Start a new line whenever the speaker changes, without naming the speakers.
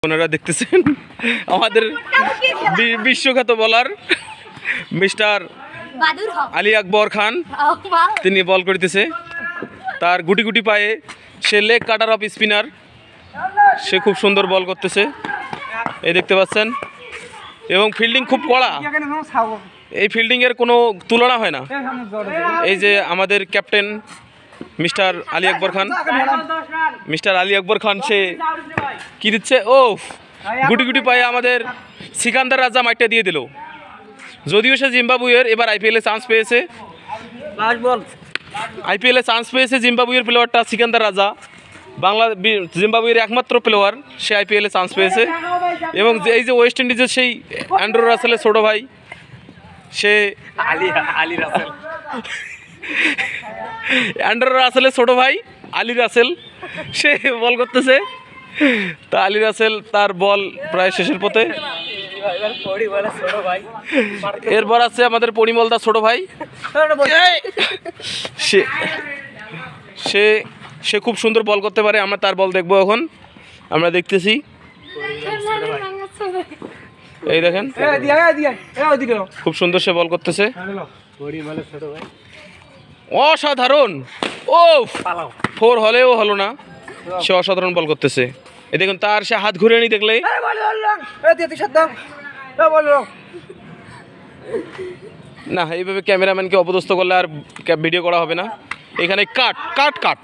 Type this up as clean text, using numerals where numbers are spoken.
আপনারা দেখতেছেন আমাদের বিশ্বখ্যাত বলার মিস্টার আলী আকবর খান, তিনি বল করতেছে তার গুটি গুটি পায়ে। সে লেগ কাটার অফ স্পিনার, সে খুব সুন্দর বল করতেছে, এই দেখতে পাচ্ছেন। এবং ফিল্ডিং খুব কড়া, এই ফিল্ডিংয়ের কোনো তুলনা হয় না। এই যে আমাদের ক্যাপ্টেন মিস্টার আলী আকবর খান, সে কি দিচ্ছে, ও গুটি গুটি পায়ে আমাদের সিকান্দার রাজা মাইটটা দিয়ে দিল। যদিও সে জিম্বাবুয়ের, এবার আইপিএলে চান্স পেয়েছে, জিম্বাবুয়ের প্লেয়ারটা সিকান্দার রাজা, জিম্বাবুয়ের একমাত্র প্লেয়ার, সে আইপিএলে চান্স পেয়েছে। এবং এই যে ওয়েস্ট ইন্ডিজের সেই অ্যান্ড্রু রাসেলের ছোটো ভাই, সে অ্যান্ড্রু রাসেলের ছোটো ভাই আলী রাসেল, সে বল করতেছে। তা আলী রাসেল তার বল প্রায় শেষের পথে। এরপর আছে আমাদের পরিমল দা ছোট ভাই, সে খুব সুন্দর বল করতে পারে। আমরা তার বল দেখবো এখন, আমরা দেখতেছি। এই দেখেন খুব সুন্দর সে বল করতেছে, অসাধারণ। ও ফোর হলেও হলো না, সে অসাধারণ বল করতেছে। এই দেখুন তার সে হাত ঘুরে নি দেখলে, না এইভাবে ক্যামেরাম্যানকে অপদস্থ করলে আর ভিডিও করা হবে না। এখানে কাট কাট কাট।